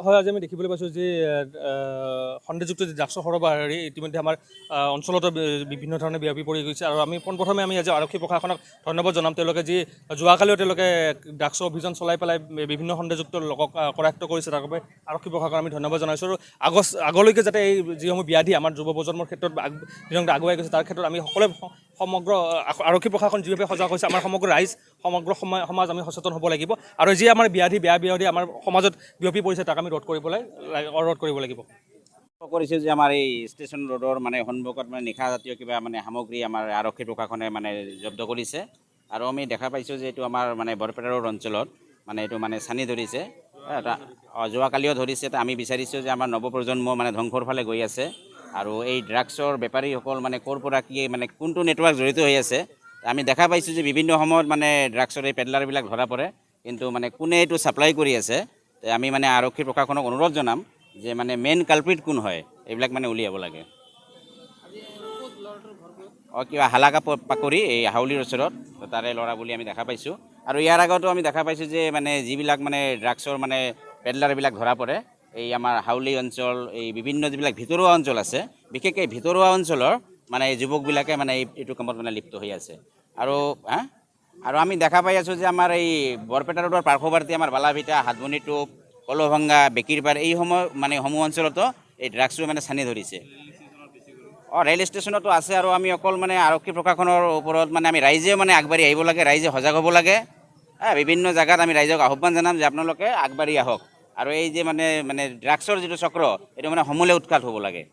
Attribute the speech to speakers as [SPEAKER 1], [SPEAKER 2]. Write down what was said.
[SPEAKER 1] হয়, আজি আমি দেখিবলৈ পাইছোঁ যে সন্দেহযুক্ত যি ড্ৰাগছৰ সৰবৰাহী ইতিমধ্যে আমাৰ অঞ্চলতো বিভিন্ন ধৰণে বিয়পি পৰি গৈছে। আৰু আমি পোনপ্ৰথমে আমি আজি আৰক্ষী প্ৰশাসনক ধন্যবাদ জনাম। তেওঁলোকে যি যোৱাকালিও তেওঁলোকে ড্ৰাগছৰ অভিযান চলাই পেলাই বিভিন্ন সন্দেহযুক্ত লোকক কৰায়ত্ব কৰিছে, তাৰ বাবে আৰক্ষী প্ৰশাসনক আমি ধন্যবাদ জনাইছোঁ। আৰু আগলৈকে যাতে এই যিসমূহ ব্যাধি আমাৰ যুৱ প্ৰজন্মৰ ক্ষেত্ৰত দিনক আগুৱাই গৈছে, তাৰ ক্ষেত্ৰত আমি সকলোৱে সমগ্ৰ আৰক্ষী প্ৰশাসন যিভাৱে সজাগ হৈছে, আমাৰ সমগ্ৰ ৰাইজ সমগ্ৰ সমাজ আমি সচেতন হ'ব লাগিব। আৰু যি আমাৰ বেয়া ব্যাধি আমাৰ সমাজত বিয়পি পৰিছে, তাক আমি ৰোধ কৰিব লাগিব।
[SPEAKER 2] কৰিছে যে আমাৰ এই ষ্টেচন ৰোডৰ মানে সন্মুখত মানে নিশাজাতীয় কিবা মানে সামগ্ৰী আমাৰ আৰক্ষী প্ৰশাসনে মানে জব্দ কৰিছে। আৰু আমি দেখা পাইছোঁ যে এইটো আমাৰ মানে বৰপেটা ৰোড অঞ্চলত মানে এইটো মানে চানি ধৰিছে। যোৱাকালিও ধৰিছে। আমি বিচাৰিছোঁ যে আমাৰ নৱপ্ৰজন্ম মানে ধ্বংসৰ ফালে গৈ আছে। আৰু এই ড্ৰাগছৰ বেপাৰীসকল মানে ক'ৰ পৰা কি মানে কোনটো নেটৱৰ্ক জড়িত হৈ আছে। আমি দেখা পাইছোঁ যে বিভিন্ন সময়ত মানে ড্ৰাগছৰ এই পেডলাৰবিলাক ধৰা পৰে, কিন্তু মানে কোনে এইটো ছাপ্লাই কৰি আছে। আমি মানে আৰক্ষী প্ৰশাসনক অনুৰোধ জনাম যে মানে মেইন কালপ্ৰিট কোন হয়, এইবিলাক মানে উলিয়াব লাগে। কিবা হালাকা পাকৰি এই হাউলিৰ ওচৰত তাৰে ল'ৰা বুলি আমি দেখা পাইছোঁ। আৰু ইয়াৰ আগতো আমি দেখা পাইছোঁ যে মানে যিবিলাক মানে ড্ৰাগছৰ মানে পেডলাৰবিলাক ধৰা পৰে, এই আমাৰ হাউলি অঞ্চল, এই বিভিন্ন যিবিলাক ভিতৰুৱা অঞ্চল আছে, বিশেষকৈ ভিতৰুৱা অঞ্চলৰ মানে যুৱকবিলাকে মানে এইটো কামত মানে লিপ্ত হৈ আছে। আৰু আমি দেখা পাই আছোঁ যে আমাৰ এই বৰপেটা ৰোডৰ পাৰ্শ্বৱৰ্তী আমাৰ বালাভিটা, হাতবনি টোপ, কলভংগা, বেকিৰবাৰ এই সমূহ অঞ্চলতো এই ড্ৰাগছটো মানে চানি ধৰিছে। ৰেল ষ্টেচনতো আছে। আৰু আমি অকল মানে আৰক্ষী প্ৰশাসনৰ ওপৰত মানে আমি ৰাইজে মানে আগবাঢ়ি আহিব লাগে, ৰাইজে সজাগ হ'ব লাগে। বিভিন্ন জেগাত আমি ৰাইজক আহ্বান জনাম যে আপোনালোকে আগবাঢ়ি আহক। আৰু এই যে মানে ড্ৰাগছৰ যিটো চক্ৰ, এইটো মানে সমূলে উৎখাত হ'ব লাগে।